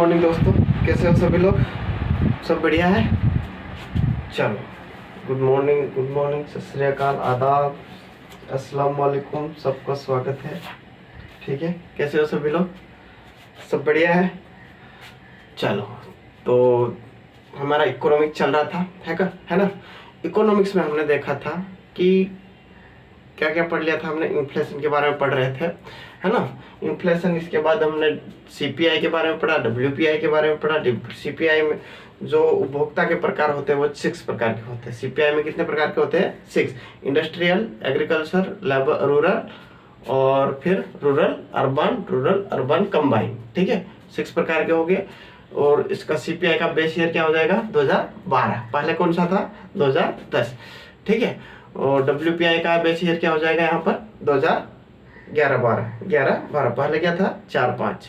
Morning दोस्तों, कैसे हो सभी लोग? सब बढ़िया है। चलो, गुड मॉर्निंग, सत श्री अकाल, आदाब, अस्सलाम वालेकुम, सबका स्वागत है। ठीक है, कैसे हो सभी लोग? सब बढ़िया है। चलो, तो हमारा इकोनॉमिक चल रहा था, है ना। इकोनॉमिक्स में हमने देखा था कि क्या क्या पढ़ लिया था हमने। इन्फ्लेशन के बारे में पढ़ रहे थे, है ना। इन्फ्लेशन, इसके बाद हमने सीपीआई के बारे में पढ़ा, डब्ल्यूपीआई के बारे में पढ़ा। सीपीआई में जो उपभोक्ता के प्रकार होते हैं वो 6 प्रकार के होते हैं। सीपीआई में कितने प्रकार के होते हैं? 6। इंडस्ट्रियल, एग्रीकल्चर, लेबर, रूरल, और फिर रूरल अर्बन कंबाइन। ठीक है, 6 प्रकार के हो गए। और इसका सीपीआई का बेस ईयर क्या हो जाएगा? 2012। पहले कौन सा था? 2010। ठीक है। और डब्ल्यूपीआई का बेस ईयर क्या हो जाएगा यहाँ पर? 2011-12। पहले क्या था? 4-5,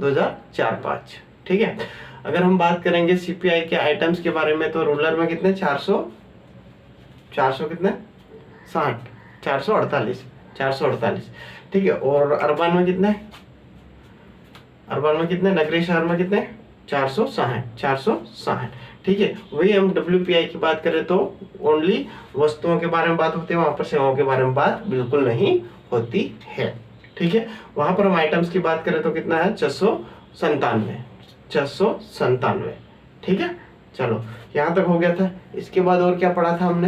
2004-5। ठीक है। अगर हम बात करेंगे सीपीआई के आइटम्स के बारे में, तो रूरल में कितने? 400 कितने? 60, 448। ठीक है। और अर्बन में कितने? नगरीय शहर में कितने? 460। ठीक है। वही हम डब्ल्यूपीआई की बात करें तो ओनली वस्तुओं के बारे में बात होती है, वहां पर सेवाओं के बारे में बात बिल्कुल नहीं होती है। ठीक है। वहां पर हम आइटम्स की बात करें तो कितना है? 697। ठीक है। चलो, यहां तक हो गया था। इसके बाद और क्या पढ़ा था हमने?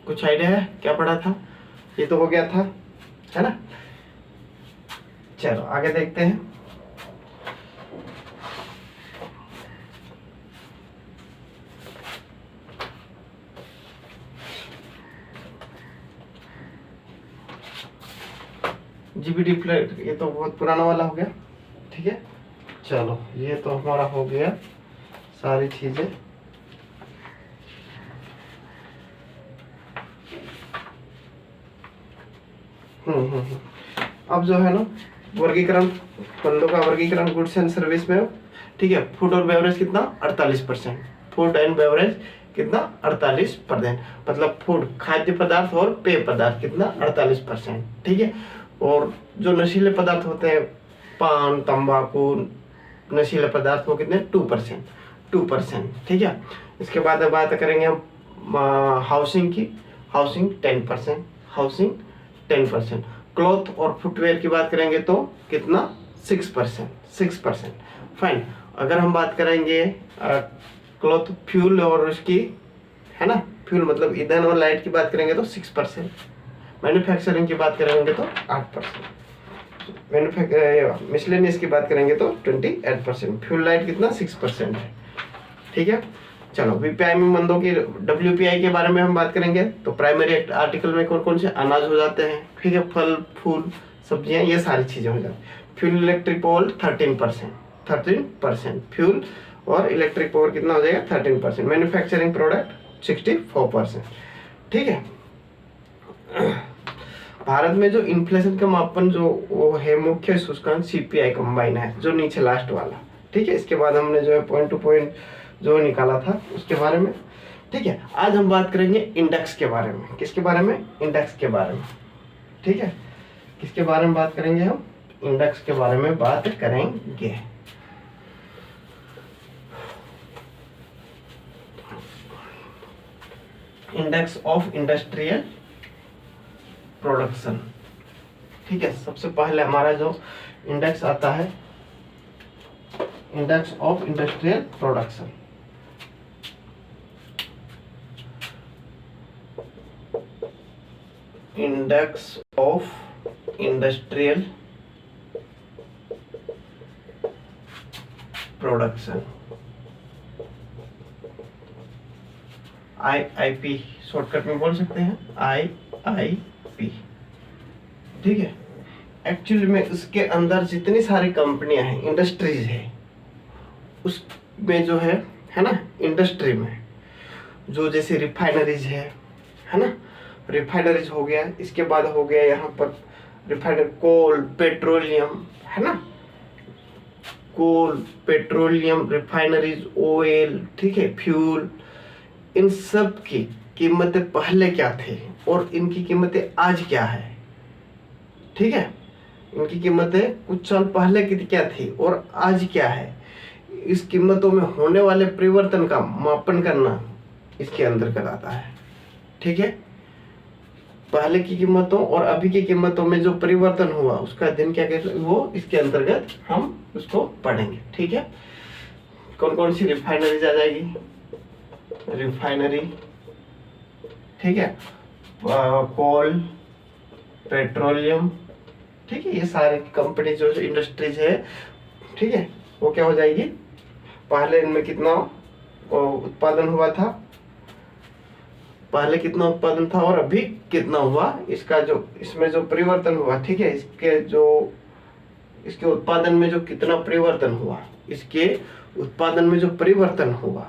कुछ आइडिया है क्या पढ़ा था? ये तो हो गया था, है ना। चलो आगे देखते हैं। जीबीडी फ्लैट, ये तो बहुत पुराना वाला हो गया। ठीक है। चलो, ये तो हमारा हो गया सारी चीजें। अब जो है ना, वर्गीकरण, फंडों का वर्गीकरण गुड्स एंड सर्विस में। ठीक है। फूड और बेवरेज कितना? 48%। फूड एंड बेवरेज कितना? 48%। मतलब फूड, खाद्य पदार्थ, और पेय पदार्थ कितना? 48%। ठीक है। और जो नशीले पदार्थ होते हैं, पान, तंबाकू, नशीले पदार्थ, वो कितने? 2%। ठीक है। इसके बाद बात करेंगे हम हाउसिंग की। हाउसिंग 10%। क्लॉथ और फुटवेयर की बात करेंगे तो कितना? 6%। फाइन। अगर हम बात करेंगे क्लॉथ, फ्यूल और उसकी, है ना, फ्यूल मतलब ईंधन और लाइट की बात करेंगे तो 6%। मैन्युफैक्चरिंग की बात करेंगे तो 8%। मिसलेनियस की बात करेंगे तो 28%। फ्यूल लाइट कितना? 6% है। ठीक है। चलो, वीपीआई में मंदों की, डब्ल्यूपीआई के बारे में हम बात करेंगे तो प्राइमरी आर्टिकल में कौन कौन से अनाज हो जाते हैं? ठीक है। फल, फूल, सब्जियां, ये सारी चीजें हो जाती हैं। Fuel, electric power 13%। फ्यूल और इलेक्ट्रिक पावर कितना हो जाएगा? 13%। Manufacturing product 64%। ठीक है। भारत में जो इन्फ्लेशन का मापन जो वो है, मुख्य सूचकांक सीपीआई कंबाइन है, जो नीचे लास्ट वाला। ठीक है। इसके बाद हमने जो है पॉइंट टू पॉइंट जो निकाला था उसके बारे में। ठीक है। आज हम बात करेंगे इंडेक्स के बारे में। किसके बारे में? इंडेक्स के बारे में। ठीक है। किसके बारे में बात करेंगे हम? इंडेक्स के बारे में बात करेंगे। Index of industrial production. ठीक है। सबसे पहले हमारा जो इंडेक्स आता है, index of industrial production. Index of industrial production, IIP shortcut में बोल सकते हैं, IIP। ठीक है। एक्चुअली में इसके अंदर जितनी सारी कंपनियां हैं, इंडस्ट्रीज है, उसमें जो है ना, इंडस्ट्री में जो जैसे रिफाइनरीज है ना, रिफाइनरीज हो गया। इसके बाद हो गया यहाँ पर रिफाइनरी, कोल, पेट्रोलियम, है ना, कोल, पेट्रोलियम, रिफाइनरीज, ऑयल, ठीक है, फ्यूल। इन सब की कीमतें पहले क्या थे और इनकी कीमतें आज क्या है? ठीक है। इनकी कीमतें कुछ साल पहले की क्या थी और आज क्या है, इस कीमतों में होने वाले परिवर्तन का मापन करना इसके अंतर्गत आता है। ठीक है, पहले की कीमतों और अभी की कीमतों में जो परिवर्तन हुआ उसका अध्ययन क्या कहते हैं, वो इसके अंतर्गत हम उसको पढ़ेंगे। ठीक है, कौन कौन सी रिफाइनरीज आ जाएगी, रिफाइनरी, ठीक है, कोल, पेट्रोलियम, ठीक है, ये सारे कंपनी जो इंडस्ट्रीज है, ठीक है, वो क्या हो जाएगी, पहले इनमें कितना उत्पादन हुआ था, पहले कितना उत्पादन था और अभी कितना हुआ, इसका जो इसमें जो परिवर्तन हुआ, ठीक है, इसके उत्पादन में जो कितना परिवर्तन हुआ, इसके उत्पादन में जो परिवर्तन हुआ,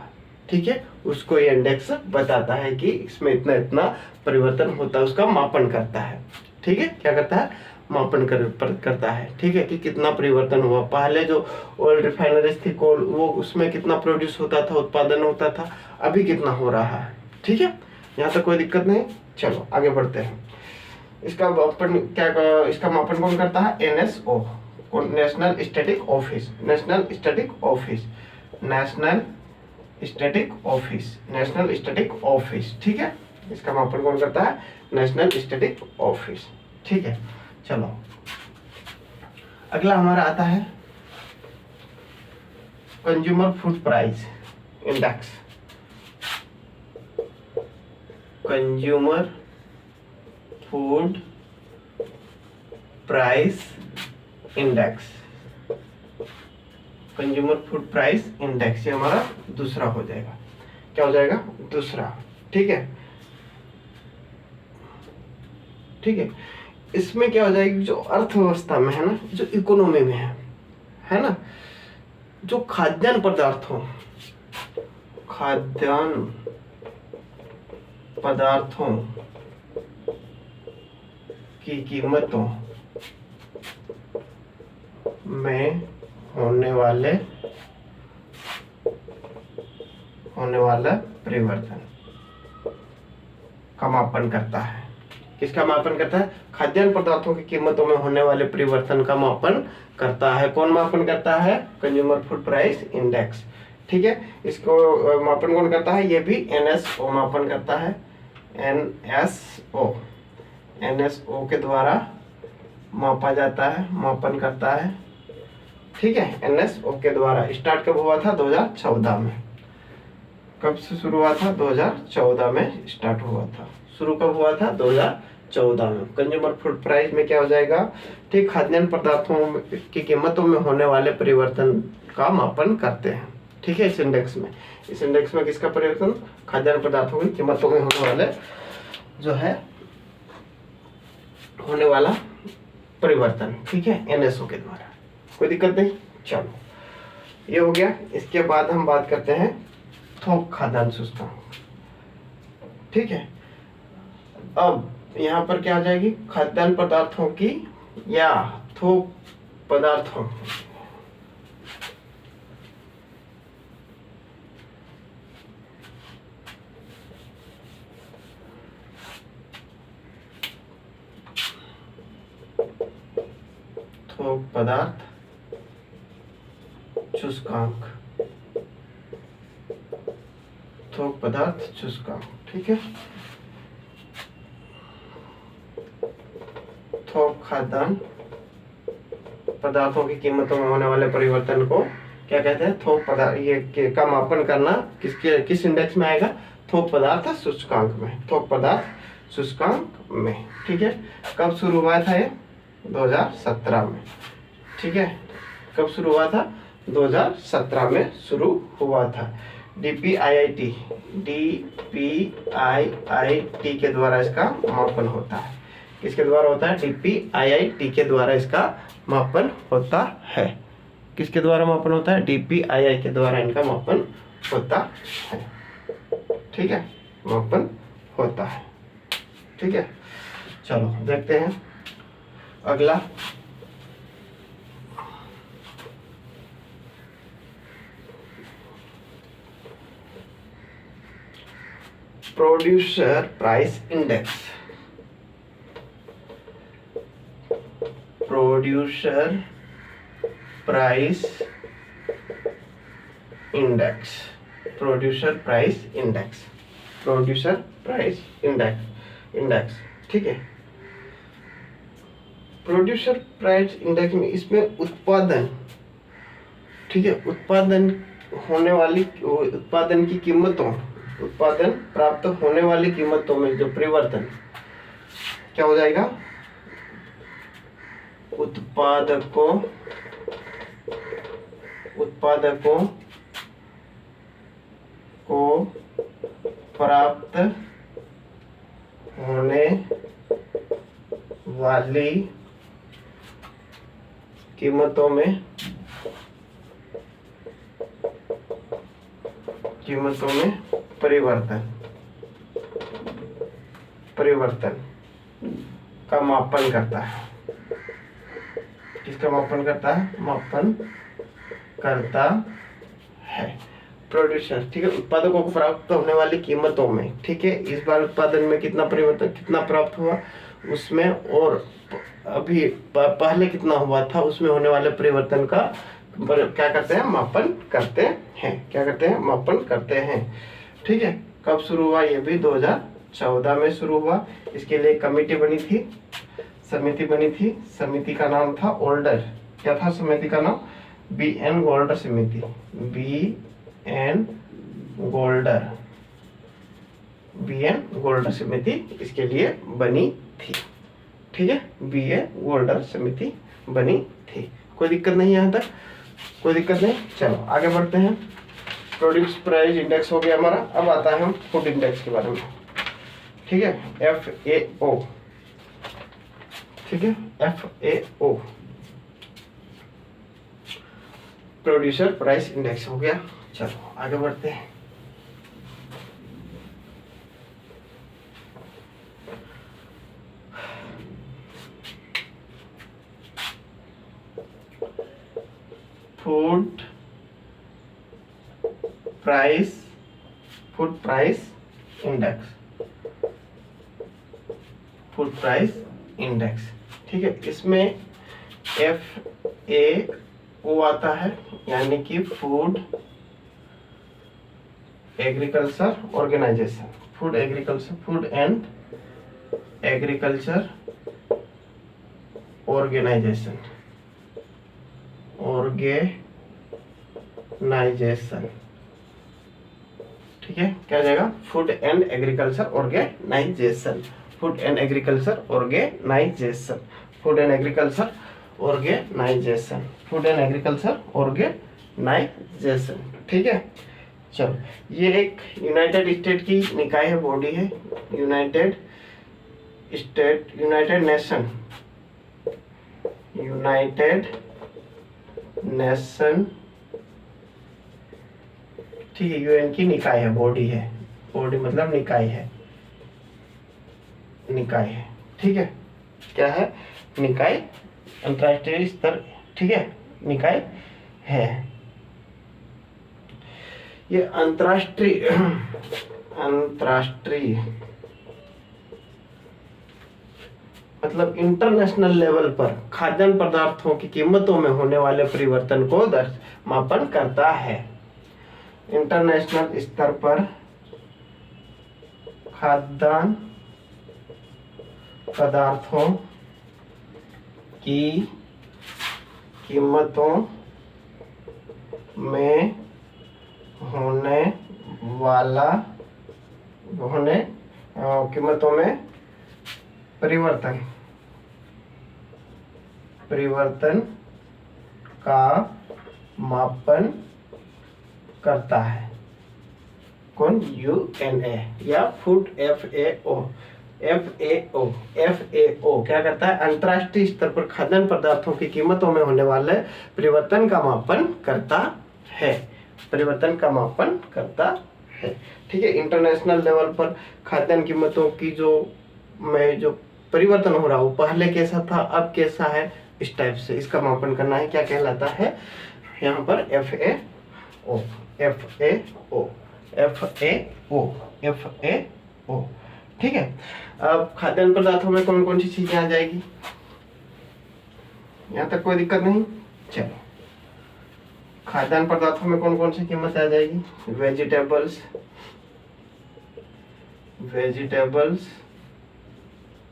ठीक है, उसको ये इंडेक्स बताता है कि इसमें इतना इतना परिवर्तन होता है, उसका मापन करता है। ठीक है, क्या करता है, मापन करता है। ठीक है, कि कितना परिवर्तन हुआ, पहले जो ऑयल रिफाइनरीज थी कोल, वो उसमें कितना प्रोड्यूस होता था, उत्पादन होता था, अभी कितना हो रहा है। ठीक है, यहाँ तक कोई दिक्कत नहीं। चलो आगे बढ़ते हैं। इसका मापन इसका मापन कौन करता है, NSO, national static office, national static office, national static office, national static office. ठीक है, इसका मापन कौन करता है, नेशनल स्टैटिक ऑफिस। ठीक है, चलो अगला हमारा आता है consumer food price index, consumer food price index, consumer food price index, ये हमारा दूसरा हो जाएगा। क्या हो जाएगा, दूसरा। ठीक है, ठीक है, इसमें क्या हो जाएगी, जो अर्थव्यवस्था में है ना, जो इकोनॉमी में है ना, जो खाद्यान्न पदार्थों की कीमतों में होने वाला परिवर्तन का मापन करता है। किसका मापन करता है, खाद्यान्न पदार्थों की कीमतों में होने वाले परिवर्तन का मापन करता है। कौन मापन करता है, कंज्यूमर फूड प्राइस इंडेक्स। ठीक है, इसको मापन कौन करता है, ये भी NSO मापन करता है, NSO के द्वारा मापा जाता है, मापन करता है। ठीक है, NSO के द्वारा। स्टार्ट कब हुआ था, 2014 में। कब से शुरू हुआ था, 2014 में स्टार्ट हुआ था। शुरू कब हुआ था, 2014 में। कंज्यूमर फूड प्राइस में क्या हो जाएगा, ठीक, खाद्यान्न पदार्थों की कीमतों में होने वाले परिवर्तन का मापन करते हैं। ठीक है, इस इंडेक्स में किसका परिवर्तन, खाद्यान्न पदार्थों की कीमतों में होने वाले जो है होने वाला परिवर्तन। ठीक है, NSO के द्वारा। कोई दिक्कत नहीं। चलो ये हो गया। इसके बाद हम बात करते हैं थोक खाद्यान्न सूचकांक। ठीक है, अब यहाँ पर क्या आ जाएगी, खाद्यान्न पदार्थों की या थोक पदार्थों थोक पदार्थ सूचकांक, थोक पदार्थ सूचकांक। ठीक है, थोक खाद्यान्न पदार्थों की कीमतों में होने वाले परिवर्तन को क्या कहते हैं, थोक पदार्थ। ये का मापन करना किस इंडेक्स में आएगा, थोक पदार्थ सूचकांक में, थोक पदार्थ सूचकांक में। ठीक है, कब शुरू हुआ था ये, 2017 में। ठीक है, कब शुरू हुआ था, 2017 में शुरू हुआ था। DPIIT के द्वारा इसका मापन होता है। किसके द्वारा होता है, DPIIT के द्वारा इसका मापन होता है। किसके द्वारा मापन होता है, DPII के द्वारा इनका मापन होता है। ठीक है, मापन होता है। ठीक है, चलो देखते हैं अगला। Producer price index, producer price index, producer price index, producer price index. ठीक है, प्रोड्यूसर प्राइस इंडेक्स में इसमें उत्पादन, ठीक है, उत्पादन होने वाली, उत्पादन की कीमतों, उत्पादन प्राप्त होने वाली कीमतों में जो परिवर्तन क्या हो जाएगा, उत्पादकों को प्राप्त होने वाली कीमतों में परिवर्तन का मापन करता है। किसका मापन करता है? मापन करता है प्रोड्यूसर। ठीक है, उत्पादकों को प्राप्त होने वाली कीमतों में। ठीक है, इस बार उत्पादन में कितना परिवर्तन, कितना प्राप्त हुआ उसमें, और अभी पहले कितना हुआ था उसमें होने वाले परिवर्तन का क्या करते हैं? मापन करते हैं। क्या करते हैं? मापन करते हैं। ठीक है, कब शुरू हुआ? ये भी 2014 में शुरू हुआ। इसके लिए कमेटी बनी थी, समिति बनी थी। समिति का नाम था ओल्डर। क्या था समिति का नाम? BN गोल्डर समिति। BN गोल्डर समिति इसके लिए बनी थी। ठीक है, BN गोल्डर समिति बनी थी। कोई दिक्कत नहीं है यहाँ तक? कोई दिक्कत नहीं। चलो आगे बढ़ते हैं। प्रोड्यूस प्राइस इंडेक्स हो गया हमारा। अब आता है हम फूड इंडेक्स के बारे में। ठीक है, FAO। ठीक है, FAO प्रोड्यूसर प्राइस इंडेक्स हो गया। चलो आगे बढ़ते हैं। Food price index. ठीक है, इसमें FAO आता है, यानी कि food agriculture organisation, food and agriculture organisation. ठीक है, क्या जाएगा? Food and agriculture organisation. Food and agriculture organisation. Food and agriculture organisation. Food and agriculture organisation. ठीक है, चलो ये एक यूनाइटेड स्टेट की निकाय है, बॉडी है। United nation. ठीक है, UN की निकाय है, बॉडी है। बॉडी मतलब निकाय है। ठीक है, क्या है? निकाय, अंतर्राष्ट्रीय स्तर। ठीक है, निकाय है ये। अंतर्राष्ट्रीय मतलब इंटरनेशनल लेवल पर खाद्यान्न पदार्थों की कीमतों में होने वाले परिवर्तन को मापन करता है। इंटरनेशनल स्तर पर खाद्यान्न पदार्थों की कीमतों में कीमतों में परिवर्तन का मापन करता है। कौन? UNA या फूड FAO क्या करता है? अंतर्राष्ट्रीय स्तर पर खाद्यान्न पदार्थों की कीमतों में होने वाले परिवर्तन का मापन करता है। ठीक है, इंटरनेशनल लेवल पर खाद्यान्न कीमतों की जो परिवर्तन हो रहा है, वो पहले कैसा था, अब कैसा है, इस टाइप से इसका मापन करना है। क्या कहलाता है यहाँ पर? FAO। ठीक है, अब खाद्यान्न पदार्थों में कौन कौन सी चीजें आ जाएगी? यहाँ तक कोई दिक्कत नहीं। चलो, खाद्यान्न पदार्थों में कौन कौन सी कीमत आ जाएगी? वेजिटेबल्स,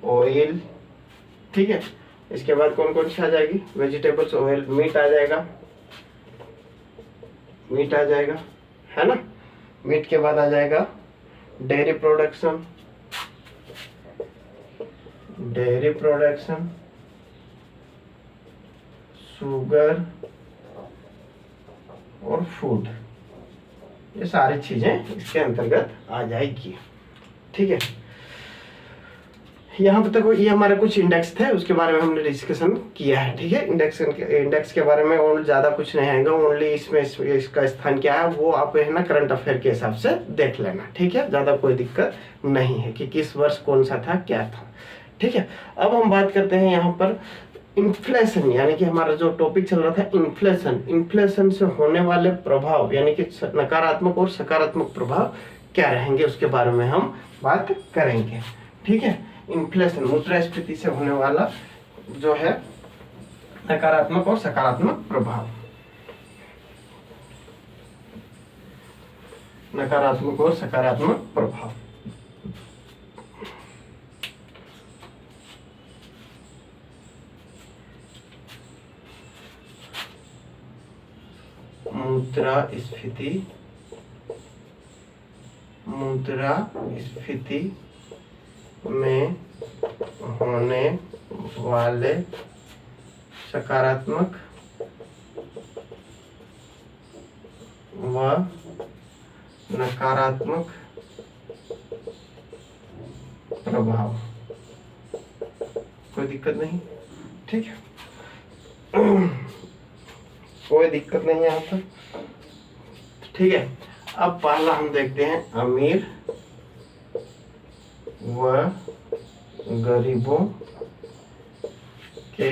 ऑयल, ठीक है। इसके बाद कौन कौन सी आ जाएगी? वेजिटेबल्स, ऑयल, मीट आ जाएगा, है ना। मीट के बाद आ जाएगा डेयरी प्रोडक्शन, शुगर और फूड, ये सारी चीजें इसके अंतर्गत आ जाएगी, ठीक है। यहाँ पे तक ये हमारे कुछ इंडेक्स थे, उसके बारे में हमने डिस्कशन किया है, ठीक है। इंडेक्स के बारे में और ज्यादा कुछ नहीं आएगा, ओनली इसमें इसका स्थान क्या है वो आप है ना करंट अफेयर के हिसाब से देख लेना, ठीक है। ज्यादा कोई दिक्कत नहीं है कि किस वर्ष कौन सा था, क्या था, ठीक है। अब हम बात करते हैं यहाँ पर इन्फ्लेशन, यानी कि हमारा जो टॉपिक चल रहा था इन्फ्लेशन से होने वाले प्रभाव, यानी कि नकारात्मक और सकारात्मक प्रभाव क्या रहेंगे, उसके बारे में हम बात करेंगे, ठीक है। इन्फ्लेशन, मुद्रास्फीति से होने वाला जो है नकारात्मक और सकारात्मक प्रभाव, नकारात्मक और सकारात्मक प्रभाव। मुद्रास्फीति में होने वाले सकारात्मक व नकारात्मक प्रभाव, कोई दिक्कत नहीं, ठीक है। कोई दिक्कत नहीं यहाँ पर, ठीक है। अब पहला हम देखते हैं अमीर व गरीबों के,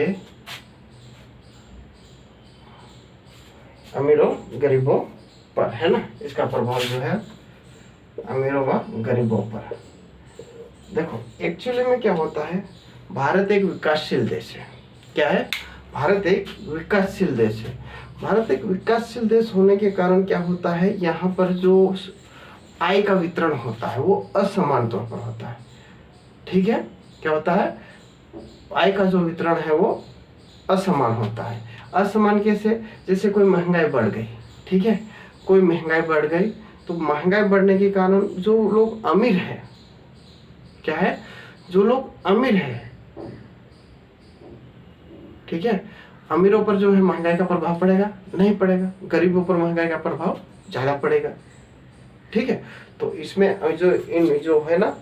अमीरों गरीबों पर, है ना। इसका प्रभाव जो है अमीरों व गरीबों पर। देखो एक्चुअली में क्या होता है, भारत एक विकासशील देश है। क्या है? भारत एक विकासशील देश है। भारत एक विकासशील देश होने के कारण क्या होता है, यहाँ पर जो आय का वितरण होता है वो असमान तौर पर होता है, ठीक है। क्या होता है? आय का जो वितरण है वो असमान होता है। असमान कैसे? जैसे कोई महंगाई बढ़ गई, ठीक है, कोई महंगाई बढ़ गई तो महंगाई बढ़ने के कारण जो लोग अमीर है, क्या है, जो लोग अमीर है, ठीक है, अमीरों पर जो है महंगाई का प्रभाव पड़ेगा? नहीं पड़ेगा। गरीबों पर महंगाई का प्रभाव ज्यादा पड़ेगा, ठीक है। तो इसमें जो है ना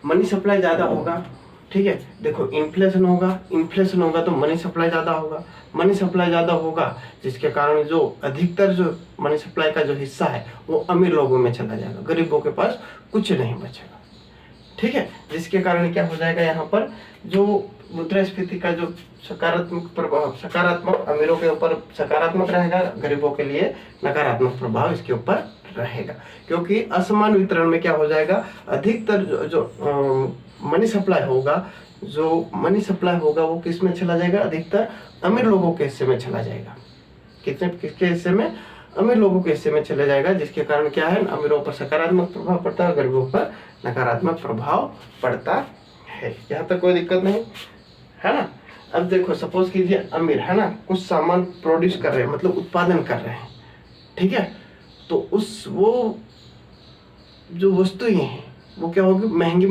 मनी सप्लाई ज्यादा होगा, ठीक है। देखो इन्फ्लेशन होगा तो मनी सप्लाई ज्यादा होगा, मनी सप्लाई ज्यादा होगा जिसके कारण जो अधिकतर जो मनी सप्लाई का जो हिस्सा है वो अमीर लोगों में चला जाएगा, गरीबों के पास कुछ नहीं बचेगा, ठीक है। जिसके कारण क्या हो जाएगा, यहाँ पर जो मुद्रास्फीति का जो सकारात्मक प्रभाव, सकारात्मक अमीरों के ऊपर सकारात्मक रहेगा, गरीबों के लिए नकारात्मक प्रभाव इसके ऊपर रहेगा। क्योंकि असमान वितरण में क्या हो जाएगा, अधिकतर जो मनी सप्लाई होगा वो किस में चला जाएगा, अधिकतर अमीर लोगों के हिस्से में चला जाएगा। किसके हिस्से में? अमीर लोगों के हिस्से में चले जाएगा, जिसके कारण क्या है, अमीरों पर सकारात्मक प्रभाव पड़ता है, गरीबों पर नकारात्मक प्रभाव पड़ता है। यहाँ तक कोई दिक्कत नहीं है ना। अब देखो सपोज कीजिए अमीर है ना, कुछ सामान प्रोड्यूस कर रहे हैं, मतलब उत्पादन कर रहे हैं, ठीक है, तो वो जो वस्तुएं हैं वो क्या होगी, महंगी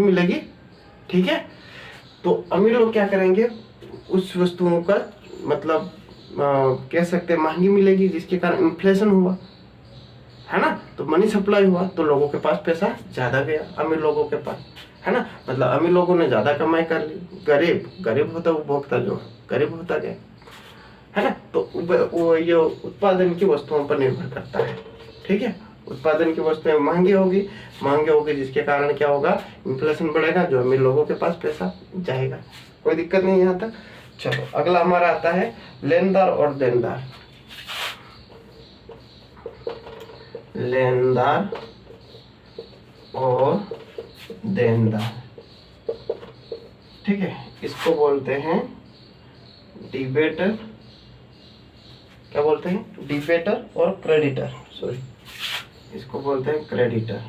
मिलेगी, ठीक है। तो अमीर लोग क्या करेंगे, उस वस्तुओं का मतलब कह सकते हैं महंगी मिलेगी, जिसके कारण इन्फ्लेशन हुआ, है ना। तो मनी सप्लाई हुआ तो लोगों के पास पैसा ज्यादा गया, अमीर लोगों के पास, है ना। मतलब अमीर लोगों ने ज्यादा कमाई कर ली, गरीब होता उपभोक्ता जो गरीब होता गया, है ना। तो वो ये उत्पादन की वस्तुओं पर निर्भर करता है, ठीक है। उत्पादन की वस्तुएं महंगी होगी जिसके कारण क्या होगा, इन्फ्लेशन बढ़ेगा, जो अमीर लोगों के पास पैसा जाएगा। कोई दिक्कत नहीं यहाँ तक। चलो अगला हमारा आता है लेनदार और देनदार। ठीक है, इसको बोलते हैं डिबेटर। क्या बोलते हैं? डिबेटर और क्रेडिटर, सॉरी, इसको बोलते हैं क्रेडिटर,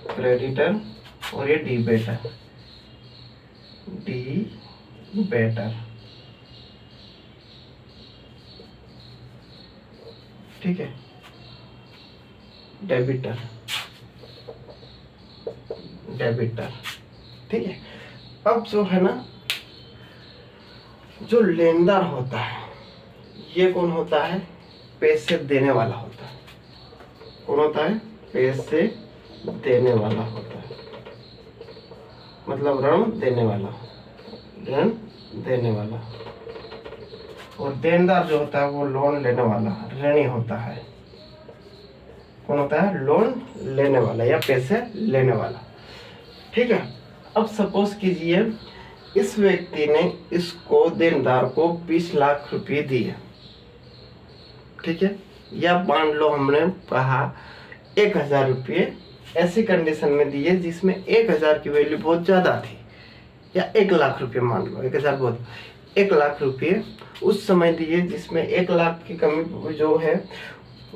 क्रेडिटर और ये डिबेटर, डिबेटर। ठीक है, डेबिटर, डेबिटर। ठीक है, अब जो है ना, जो लेनदार होता है ये कौन होता है? पैसे देने वाला होता है। कौन होता है? पैसे देने वाला होता है, मतलब ऋण देने वाला, ऋण देने वाला। और देनदार जो होता है वो लोन लेने वाला, ऋणी होता है। कौन होता है? लोन लेने वाला या पैसे लेने वाला। ठीक है, अब सपोज कीजिए इस व्यक्ति ने इसको देनदार को 20 लाख रुपए दिए। ठीक है, या मान लो हमने कहा 1000 रुपये ऐसी कंडीशन में दिए जिसमें 1000 की वैल्यू बहुत ज़्यादा थी, या 1 लाख रुपये मान लो, 1000 बहुत, 1 लाख रुपये उस समय दिए जिसमें 1 लाख की कमी जो है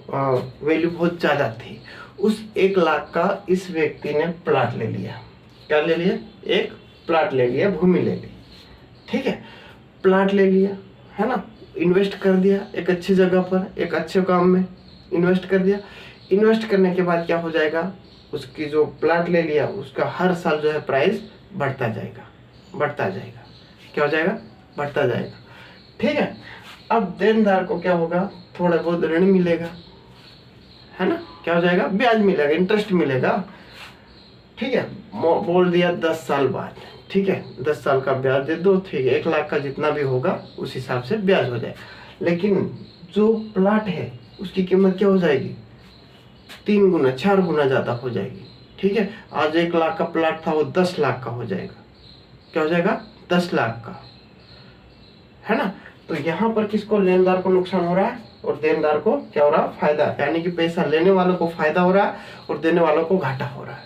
वैल्यू बहुत ज़्यादा थी। उस 1 लाख का इस व्यक्ति ने प्लाट ले लिया। क्या ले लिया? एक प्लाट ले लिया, भूमि ले ली। ठीक है, प्लाट ले लिया, है ना, इन्वेस्ट कर दिया एक अच्छी जगह पर, एक अच्छे काम में इन्वेस्ट कर दिया। इन्वेस्ट करने के बाद क्या हो जाएगा? उसकी जो प्लाट ले लिया उसका हर साल जो है प्राइस बढ़ता जाएगा, बढ़ता जाएगा। क्या हो जाएगा? बढ़ता जाएगा। ठीक है, अब देनदार को क्या होगा? थोड़ा बहुत ऋण मिलेगा, है ना, क्या हो जाएगा? ब्याज मिलेगा, इंटरेस्ट मिलेगा। ठीक है, बोल दिया 10 साल बाद, ठीक है, 10 साल का ब्याज दे दो, ठीक है, 1 लाख का जितना भी होगा उस हिसाब से ब्याज हो जाए। लेकिन जो प्लाट है उसकी कीमत क्या हो जाएगी? 3 गुना 4 गुना ज़्यादा हो जाएगी। ठीक है, आज 1 लाख का प्लाट था वो 10 लाख का हो जाएगा। क्या हो जाएगा? 10 लाख का, है ना। तो यहाँ पर किसको? लेनदार को नुकसान हो रहा है और देनदार को क्या हो रहा है? फायदा। यानी कि पैसा लेने वालों को फायदा हो रहा है और देने वालों को घाटा हो रहा है।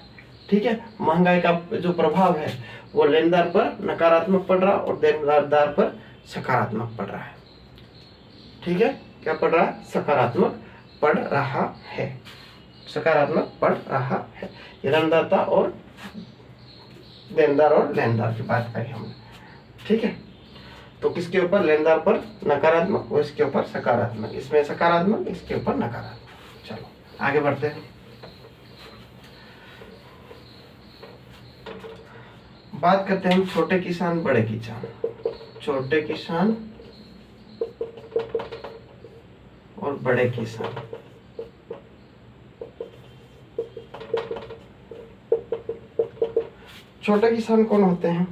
ठीक है, महंगाई का जो प्रभाव है वो लेनदार पर नकारात्मक पड़ रहा है और देनदार पर सकारात्मक पड़ रहा है। ठीक है, क्या पड़ रहा है? सकारात्मक पड़ रहा है, सकारात्मक पड़ रहा है। ये ऋणदाता और देनदार और लेनदार की बात करी हमने। ठीक है, तो किसके ऊपर? लेनदार पर नकारात्मक और इसके ऊपर सकारात्मक, इसमें सकारात्मक, इसके ऊपर नकारात्मक। चलो आगे बढ़ते हैं। बात करते हैं हम छोटे किसान, बड़े किसान। छोटे किसान और बड़े किसान। छोटे किसान कौन होते हैं?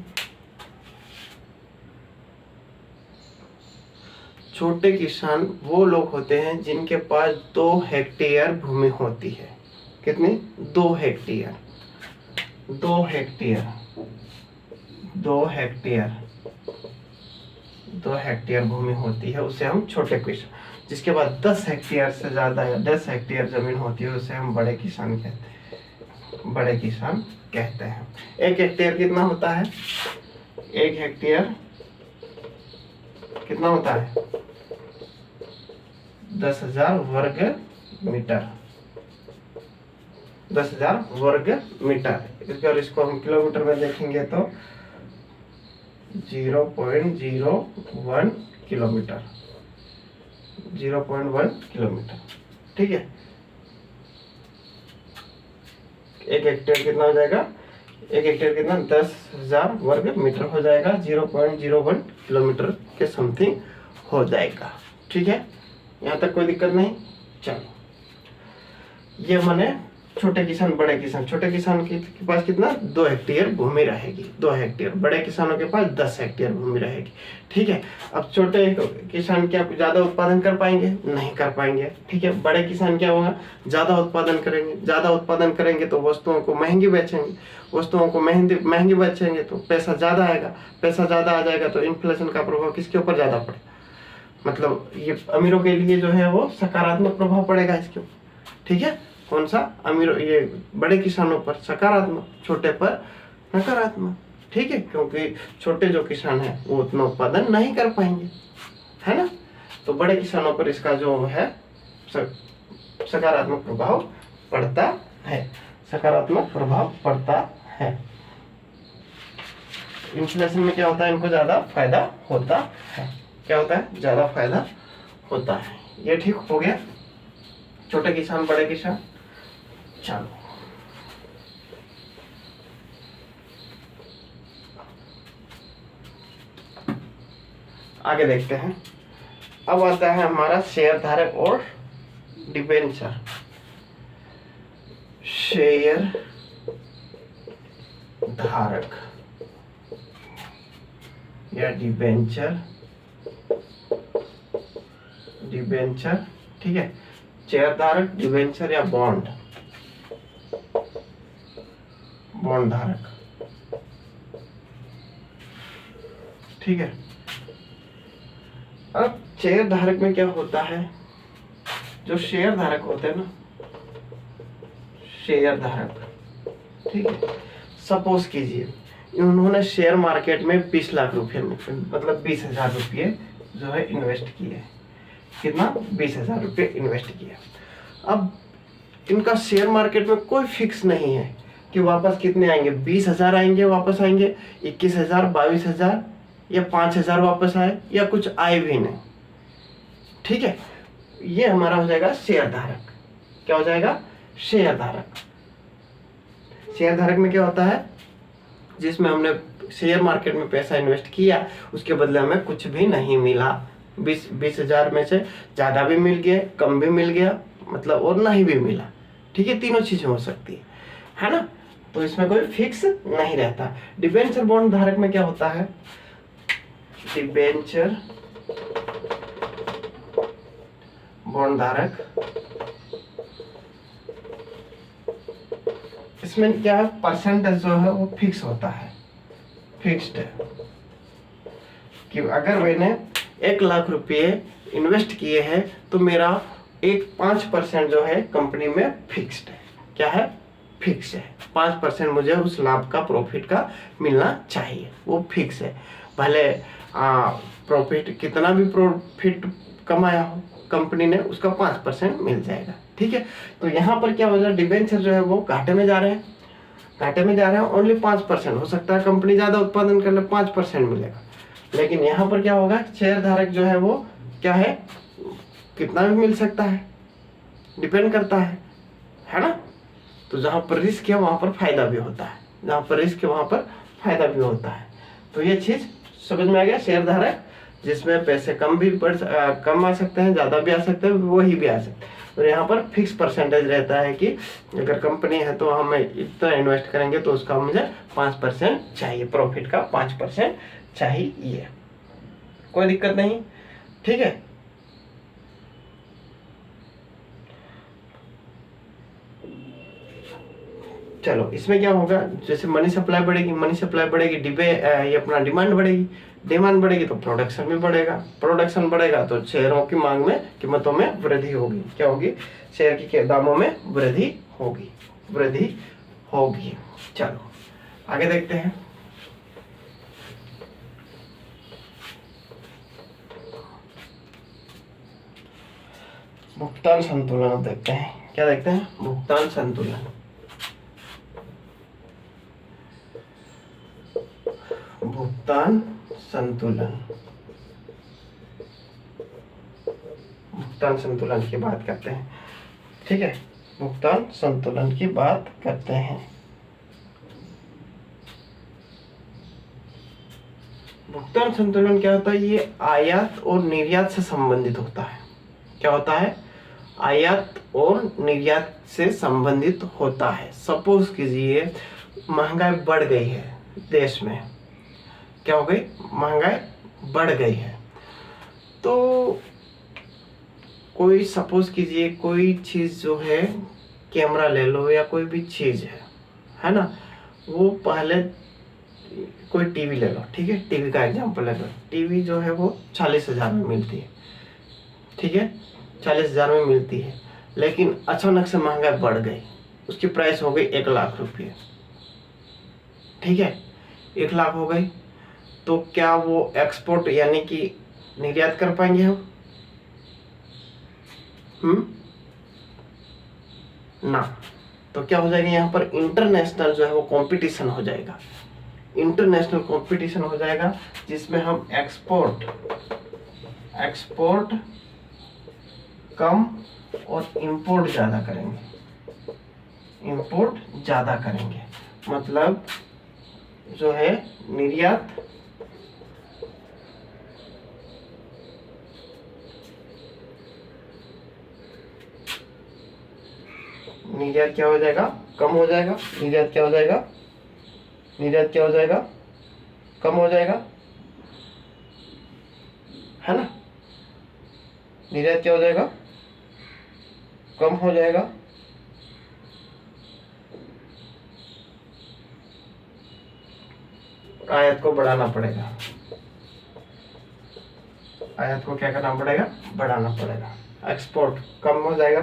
छोटे किसान वो लोग होते हैं जिनके पास 2 हेक्टेयर भूमि होती है। कितनी? 2 हेक्टेयर, 2 हेक्टेयर, 2 हेक्टेयर, 2 हेक्टेयर भूमि होती है, उसे हम छोटे किसान। जिसके बाद 10 हेक्टेयर से ज्यादा या 10 हेक्टेयर जमीन होती है उसे हम बड़े किसान कहते हैं, बड़े किसान कहते हैं। 1 हेक्टेयर कितना होता है? 1 हेक्टेयर कितना होता है? 10,000 वर्ग मीटर, 10,000 वर्ग मीटर। और इसको हम किलोमीटर में देखेंगे तो 0.01 किलोमीटर, 0.1 किलोमीटर। ठीक है, 1 हेक्टेयर कितना हो जाएगा? 1 हेक्टेयर कितना? 10,000 वर्ग मीटर हो जाएगा, 0.01 किलोमीटर के समथिंग हो जाएगा। ठीक है, यहाँ तक कोई दिक्कत नहीं। चलो, ये माने छोटे किसान, बड़े किसान। छोटे किसान के पास कितना? 2 हेक्टेयर भूमि रहेगी, 2 हेक्टेयर। बड़े किसानों के पास 10 हेक्टेयर भूमि रहेगी। ठीक है, अब छोटे किसान क्या ज्यादा उत्पादन कर पाएंगे? नहीं कर पाएंगे। ठीक है, बड़े किसान क्या होगा? ज्यादा उत्पादन करेंगे। ज्यादा उत्पादन करेंगे तो वस्तुओं को महंगी बेचेंगे, वस्तुओं को महंगी बेचेंगे तो पैसा ज्यादा आएगा। पैसा ज्यादा आ जाएगा तो इन्फ्लेशन का प्रभाव किसके ऊपर ज्यादा पड़ेगा? मतलब ये अमीरों के लिए जो है वो सकारात्मक प्रभाव पड़ेगा इसके ऊपर। ठीक है, कौन सा? अमीरों, ये बड़े किसानों पर सकारात्मक, छोटे पर नकारात्मक। ठीक है, क्योंकि छोटे जो किसान हैं वो उतना उत्पादन नहीं कर पाएंगे, है ना। तो बड़े किसानों पर इसका जो है सकारात्मक प्रभाव पड़ता है, सकारात्मक प्रभाव पड़ता है। इन्फ्लेशन में क्या होता है, इनको ज्यादा फायदा होता है। क्या होता है, ज्यादा फायदा होता है। ये ठीक हो गया, छोटे किसान बड़े किसान। चलो आगे देखते हैं। अब आता है हमारा शेयर धारक और डिबेंचर। शेयर धारक या डिबेंचर, डिबेंचर, ठीक है, शेयर धारक, डिबेंचर या बॉन्ड, बॉन्ड धारक, ठीक है। अब शेयर धारक में क्या होता है, जो शेयर धारक होते हैं ना, शेयर धारक, ठीक है, सपोज कीजिए उन्होंने शेयर मार्केट में 20 लाख रुपए मतलब 20,000 रुपये जो है इन्वेस्ट किए। कितना, 20,000 रुपये इन्वेस्ट किया। अब इनका शेयर मार्केट में कोई फिक्स नहीं है कि वापस कितने आएंगे, 20,000 आएंगे, वापस आएंगे 21,000, 22,000 या 5,000 वापस आए या कुछ आए भी नहीं, ठीक है। ये हमारा हो जाएगा शेयर धारक। क्या हो जाएगा, शेयर धारक। शेयर धारक में क्या होता है, जिसमें हमने शेयर मार्केट में पैसा इन्वेस्ट किया, उसके बदले हमें कुछ भी नहीं मिला। 20,000 में से ज्यादा भी मिल गया, कम भी मिल गया, मतलब और नहीं भी मिला, ठीक है। तीनों चीजें हो सकती है ना। तो इसमें कोई फिक्स नहीं रहता। डिबेंचर बॉन्ड धारक में क्या होता है, डिबेंचर बॉन्ड धारक, इसमें क्या है, परसेंटेज जो है वो फिक्स होता है, फिक्स्ड है कि अगर मैंने 1 लाख रुपये इन्वेस्ट किए हैं तो मेरा 5% जो है कंपनी में फिक्स्ड है। क्या है, फिक्स है। 5% मुझे उस लाभ का, प्रॉफिट का मिलना चाहिए, वो फिक्स है। भले प्रॉफिट कितना भी प्रॉफिट कमाया हो कंपनी ने, उसका 5% मिल जाएगा, ठीक है। तो यहाँ पर क्या हो जाए, डिबेंचर जो है वो घाटे में जा रहे हैं, घाटे में जा रहे हैं। ओनली 5% हो सकता है कंपनी ज्यादा उत्पादन कर ले, 5% मिलेगा। लेकिन यहाँ पर क्या होगा, शेयर धारक जो है वो क्या है, कितना भी मिल सकता है, डिपेंड करता है ना। तो जहां पर रिस्क है वहां पर फायदा भी होता है, जहां पर रिस्क है वहां पर फायदा भी होता है। तो ये चीज समझ में आ गया। शेयर धारक जिसमें पैसे कम आ सकते हैं, ज्यादा भी आ सकते हैं, वही भी आ सकते हैं। और यहाँ पर फिक्स परसेंटेज रहता है कि अगर कंपनी है तो हमें इतना इन्वेस्ट करेंगे तो उसका मुझे 5% चाहिए, प्रॉफिट का 5% चाहिए। कोई दिक्कत नहीं, ठीक है। चलो इसमें क्या होगा, जैसे मनी सप्लाई बढ़ेगी, मनी सप्लाई बढ़ेगी, ये अपना डिमांड बढ़ेगी, डिमांड बढ़ेगी तो प्रोडक्शन भी बढ़ेगा, प्रोडक्शन बढ़ेगा तो शेयरों की मांग में, कीमतों में वृद्धि होगी। क्या होगी, शेयर की दामों में वृद्धि होगी, वृद्धि होगी। चलो आगे देखते हैं। भुगतान संतुलन देखते हैं। क्या देखते हैं, भुगतान संतुलन। भुगतान संतुलन, भुगतान संतुलन की बात करते हैं, ठीक है। भुगतान संतुलन की बात करते हैं। भुगतान संतुलन क्या होता है, ये आयात और निर्यात से संबंधित होता है। क्या होता है, आयात और निर्यात से संबंधित होता है। सपोज कीजिए महंगाई बढ़ गई है देश में, क्या हो गई, महंगाई बढ़ गई है, तो कोई सपोज कीजिए कोई चीज जो है, कैमरा ले लो या कोई भी चीज है ना, वो पहले कोई टीवी ले लो, ठीक है, टीवी का एग्जांपल ले लो। टीवी जो है वो 40,000 में मिलती है, ठीक है, 40,000 में मिलती है, लेकिन अचानक से महंगाई बढ़ गई, उसकी प्राइस हो गई 1 लाख रुपये, ठीक है। 1 लाख हो गई, तो क्या वो एक्सपोर्ट यानी कि निर्यात कर पाएंगे हम? ना। तो क्या हो जाएगा, यहाँ पर इंटरनेशनल जो है वो कंपटीशन हो जाएगा, इंटरनेशनल कंपटीशन हो जाएगा, जिसमें हम एक्सपोर्ट कम और इंपोर्ट ज़्यादा करेंगे, इंपोर्ट ज़्यादा करेंगे, मतलब जो है निर्यात क्या हो जाएगा, कम हो जाएगा, निर्यात क्या हो जाएगा, कम हो जाएगा, है ना, निर्यात क्या हो जाएगा, कम हो जाएगा, आयात को बढ़ाना पड़ेगा, आयात को क्या करना पड़ेगा, बढ़ाना पड़ेगा, एक्सपोर्ट कम हो जाएगा,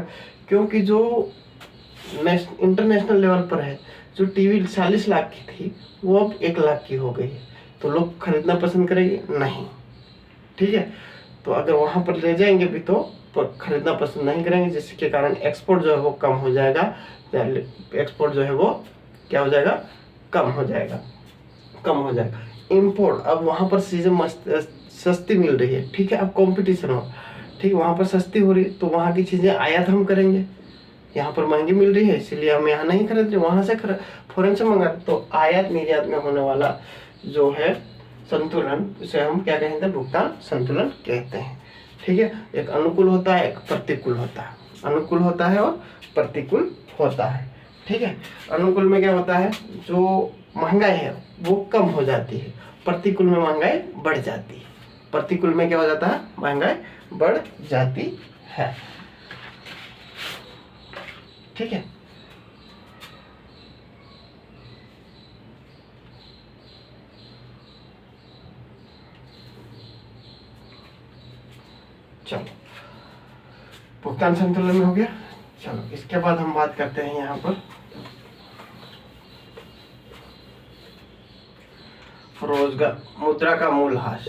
क्योंकि जो इंटरनेशनल लेवल पर है, जो टीवी 40 लाख की थी वो अब 1 लाख की हो गई है, तो लोग खरीदना पसंद करेंगे नहीं, ठीक है। तो अगर वहां पर ले जाएंगे भी तो खरीदना पसंद नहीं करेंगे, जिसके कारण एक्सपोर्ट जो है वो कम हो जाएगा, एक्सपोर्ट जो है वो क्या हो जाएगा, कम हो जाएगा, कम हो जाएगा। इंपोर्ट, अब वहां पर चीजें सस्ती मिल रही है, ठीक है, अब कंपटीशन हो, ठीक है, वहां पर सस्ती हो रही है, तो वहां की चीजें आयात हम करेंगे, यहाँ पर महंगी मिल रही है इसलिए हम यहाँ नहीं खरीद रहे, वहां से फॉरेन से मंगा, तो आयात निर्यात में होने वाला जो है संतुलन, उसे हम क्या कहते हैं, भुगतान संतुलन कहते हैं, ठीक है। एक अनुकूल होता है, एक प्रतिकूल होता है, अनुकूल होता है और प्रतिकूल होता है, ठीक है। अनुकूल में क्या होता है, जो महंगाई है वो कम हो जाती है, प्रतिकूल में महंगाई बढ़ जाती है, प्रतिकूल में क्या हो जाता है, महंगाई बढ़ जाती है, ठीक है। चलो, भुगतान संतुलन में हो गया। चलो, इसके बाद हम बात करते हैं यहाँ पर रोजगार, मुद्रा का मूल्यह्रास,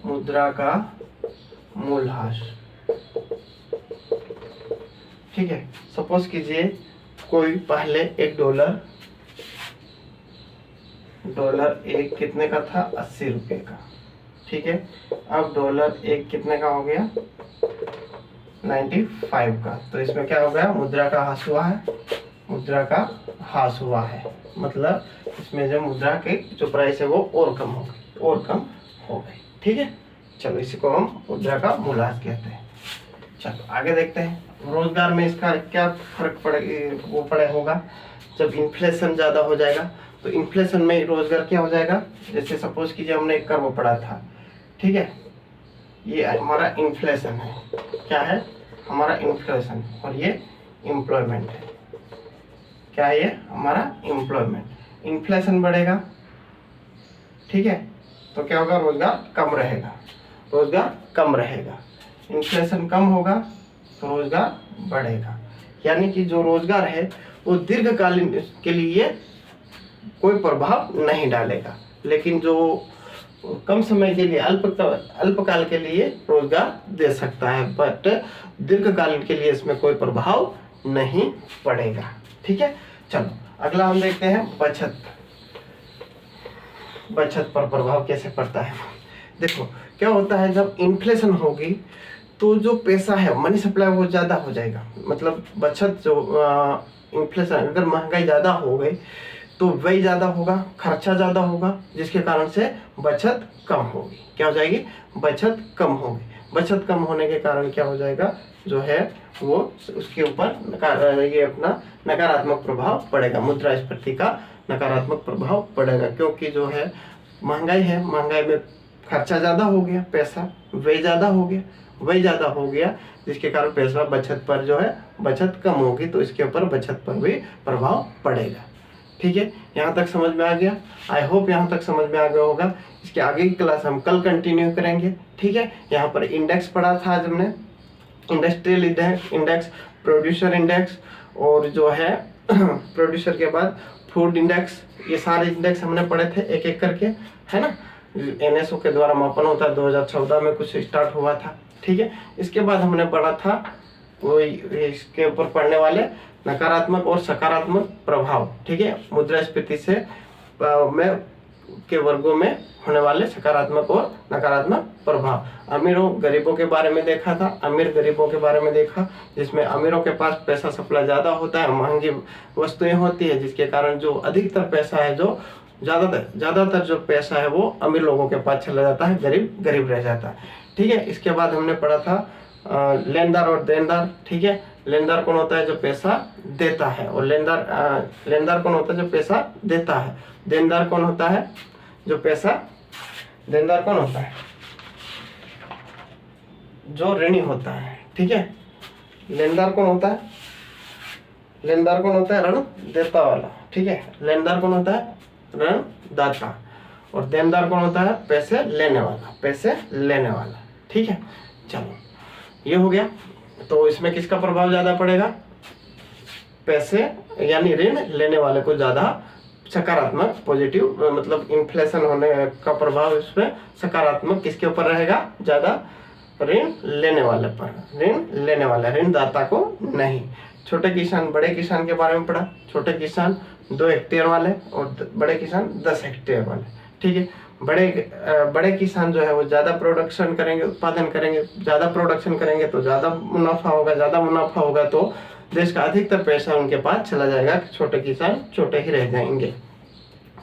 मुद्रा का मूल्यह्रास, ठीक है। सपोज कीजिए कोई पहले $1 एक कितने का था, 80 रुपये का, ठीक है। अब $1 कितने का हो गया, 95 का, तो इसमें क्या हो गया, मुद्रा का ह्रास हुआ है, मुद्रा का ह्रास हुआ है, मतलब इसमें जो मुद्रा के जो प्राइस है वो और कम हो गई, और कम हो गई, ठीक है। चलो, इसी को हम मुद्रा का मूल्यह्रास कहते हैं। चलो आगे देखते हैं, रोजगार में इसका क्या फर्क पड़े होगा, जब इन्फ्लेशन ज़्यादा हो जाएगा, तो इन्फ्लेशन में रोजगार क्या हो जाएगा, जैसे सपोज कीजिए हमने एक कर्व पढ़ा था, ठीक है, ये हमारा इन्फ्लेशन है, क्या है हमारा इन्फ्लेशन, और ये एम्प्लॉयमेंट है, क्या है ये हमारा एम्प्लॉयमेंट। इन्फ्लेशन बढ़ेगा, ठीक है, तो क्या होगा, रोजगार कम रहेगा, रोजगार कम रहेगा, इन्फ्लेशन कम होगा तो रोजगार बढ़ेगा, यानी कि जो रोजगार है वो दीर्घकालीन के लिए कोई प्रभाव नहीं डालेगा, लेकिन जो कम समय के लिए अल्पकाल के लिए रोजगार दे सकता है, बट दीर्घकालीन के लिए इसमें कोई प्रभाव नहीं पड़ेगा, ठीक है। चलो अगला हम देखते हैं बचत, बचत पर प्रभाव कैसे पड़ता है। देखो क्या होता है, जब इन्फ्लेशन होगी तो जो पैसा है, मनी सप्लाई, वो ज़्यादा हो जाएगा, मतलब बचत जो इन्फ्लेशन, अगर महंगाई ज़्यादा हो गई तो व्यय ज़्यादा होगा, खर्चा ज़्यादा होगा, जिसके कारण से बचत कम होगी, क्या हो जाएगी, बचत कम होगी, बचत कम होने के कारण क्या हो जाएगा, जो है वो उसके ऊपर ये अपना नकारात्मक प्रभाव पड़ेगा, मुद्रास्फीति का नकारात्मक प्रभाव पड़ेगा, क्योंकि जो है महंगाई है, महंगाई में खर्चा ज़्यादा हो गया, पैसा व्यय ज़्यादा हो गया, व्यय ज़्यादा हो गया, जिसके कारण पैसा बचत पर जो है बचत कम होगी, तो इसके ऊपर बचत पर भी प्रभाव पड़ेगा, ठीक है। यहाँ तक समझ में आ गया, आई होप यहाँ तक समझ में आ गया होगा। इसके आगे की क्लास हम कल कंटिन्यू करेंगे, ठीक है। यहाँ पर इंडेक्स पढ़ा था आज हमने, इंडस्ट्रियल इंडेक्स, प्रोड्यूसर इंडेक्स, और जो है प्रोड्यूसर के बाद फूड इंडेक्स, ये सारे इंडेक्स हमने पढ़े थे एक एक करके, है ना। NSO के द्वारा मापन होता है, 2014 में कुछ स्टार्ट हुआ था, ठीक है। इसके बाद हमने पढ़ा था वो इसके ऊपर पढ़ने वाले नकारात्मक और सकारात्मक प्रभाव, ठीक है, मुद्रास्फीति से में के वर्गों में होने वाले सकारात्मक और नकारात्मक प्रभाव। अमीरों गरीबों के बारे में देखा था, अमीर गरीबों के बारे में देखा, जिसमें अमीरों के पास पैसा सप्लाई ज़्यादा होता है, महंगी वस्तुएं होती है, जिसके कारण जो अधिकतर पैसा है, जो ज़्यादातर जो पैसा है वो अमीर लोगों के पास चला जाता है, गरीब गरीब रह जाता है, ठीक है। इसके बाद हमने पढ़ा था लेनदार और देनदार, ठीक है। लेनदार कौन होता है? जो पैसा देता है, और लेनदार कौन होता है? जो पैसा देता है। देनदार कौन होता है? जो पैसा, देनदार कौन होता है? जो ऋणी होता है, ठीक है। लेनदार कौन होता है? लेनदार कौन होता है? ऋण देता वाला, ठीक है। लेनदार कौन होता है? ऋण दाता। और देनदार कौन होता है? पैसे लेने वाला, पैसे लेने वाला, ठीक है। चलो ये हो गया। तो इसमें किसका प्रभाव ज्यादा पड़ेगा? पैसे यानी ऋण लेने वाले को ज्यादा सकारात्मक, पॉजिटिव, मतलब इन्फ्लेशन होने का प्रभाव इसमें सकारात्मक किसके ऊपर रहेगा? ज्यादा ऋण लेने वाले पर, ऋण लेने वाला, ऋणदाता को नहीं। छोटे किसान, बड़े किसान के बारे में पढ़ा। छोटे किसान 2 हेक्टेयर वाले और बड़े किसान 10 हेक्टेयर वाले, ठीक है। बड़े किसान जो है वो ज़्यादा प्रोडक्शन करेंगे, उत्पादन करेंगे, ज़्यादा प्रोडक्शन करेंगे तो ज़्यादा मुनाफा होगा, ज़्यादा मुनाफा होगा तो देश का अधिकतर पैसा उनके पास चला जाएगा, छोटे किसान छोटे ही रह जाएंगे,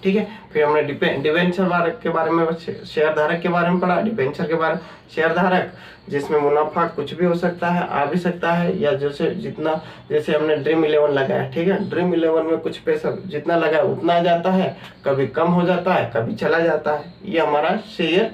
ठीक है। फिर हमने डिबेंचर के बारे में, शेयर धारक के बारे में पढ़ा। डिबेंचर के बारे में, शेयर धारक जिसमें मुनाफा कुछ भी हो सकता है, आ भी सकता है, या जैसे हमने ड्रीम 11 लगाया, ठीक है। ड्रीम 11 में कुछ पैसा जितना लगा उतना आ जाता है, कभी कम हो जाता है, कभी चला जाता है। ये हमारा शेयर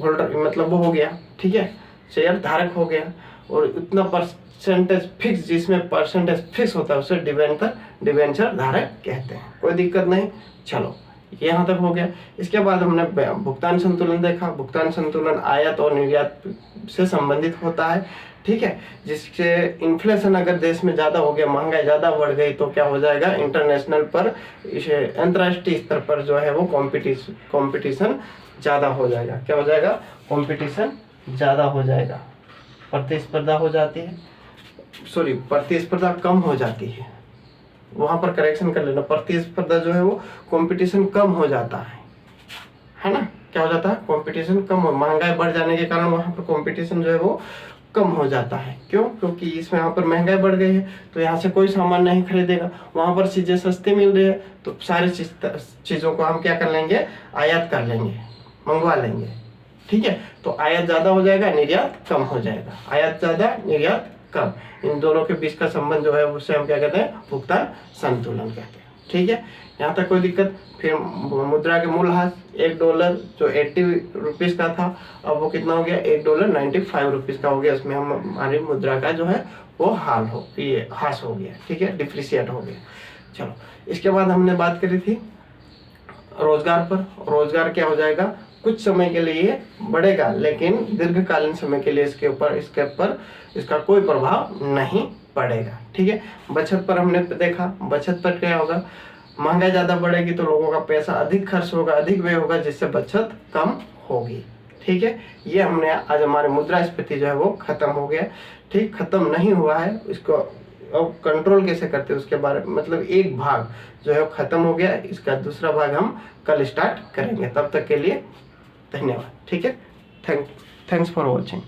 होल्डर मतलब वो हो गया, ठीक है, शेयर धारक हो गया। और उतना परसेंटेज फिक्स, जिसमें परसेंटेज फिक्स होता है उसे डिबेंचर धारक कहते हैं। कोई दिक्कत नहीं। चलो यहाँ तक हो गया। इसके बाद हमने भुगतान संतुलन देखा। भुगतान संतुलन आयात और निर्यात से संबंधित होता है, ठीक है। जिससे इन्फ्लेशन अगर देश में ज़्यादा हो गया, महंगाई ज़्यादा बढ़ गई तो क्या हो जाएगा? इंटरनेशनल पर, अंतर्राष्ट्रीय स्तर पर जो है वो कंपटीशन ज़्यादा हो जाएगा। क्या हो जाएगा? कंपटीशन ज़्यादा हो जाएगा, प्रतिस्पर्धा हो जाती है, सॉरी प्रतिस्पर्धा कम हो जाती है। वहां पर करेक्शन कर लेना, प्रतिस्पर्धा जो है वो कंपटीशन कम हो जाता है ना। क्या हो जाता है? कंपटीशन कम हो, महंगाई बढ़ जाने के कारण वहां पर कंपटीशन जो है वो कम हो जाता है। क्यों? क्योंकि इसमें यहाँ पर महंगाई बढ़ गई है तो यहाँ से कोई सामान नहीं खरीदेगा, वहां पर चीजें सस्ती मिल रही है तो सारी चीजों को हम क्या कर लेंगे? आयात कर लेंगे, मंगवा लेंगे, ठीक है। तो आयात ज्यादा हो जाएगा, निर्यात कम हो जाएगा। आयात ज्यादा, निर्यात कम, इन दोनों के बीच का संबंध जो है उसे हम क्या कहते हैं? भुगतान संतुलन कहते हैं, ठीक है। यहाँ तक कोई दिक्कत? फिर मुद्रा के मूल्यह्रास, $1 जो 80 रुपीज का था अब वो कितना हो गया? $1 95 रुपीज का हो गया। उसमें हमारी मुद्रा का जो है वो ह्रास हो गया, ठीक है, डिप्रिशिएट हो गया। चलो इसके बाद हमने बात करी थी रोजगार पर। रोजगार क्या हो जाएगा? कुछ समय के लिए बढ़ेगा लेकिन दीर्घकालीन समय के लिए इसके ऊपर इसका कोई प्रभाव नहीं पड़ेगा, ठीक है। बचत पर हमने देखा, बचत पर क्या होगा? महंगाई ज्यादा बढ़ेगी तो लोगों का पैसा अधिक खर्च होगा, अधिक व्यय होगा, जिससे बचत कम होगी, ठीक है। ये हमने आज हमारे मुद्रास्फीति जो है वो खत्म हो गया, ठीक। खत्म नहीं हुआ है, इसको अब कंट्रोल कैसे करते हैं उसके बारे में, मतलब एक भाग जो है खत्म हो गया, इसका दूसरा भाग हम कल स्टार्ट करेंगे। तब तक के लिए धन्यवाद, ठीक है। Thanks for watching.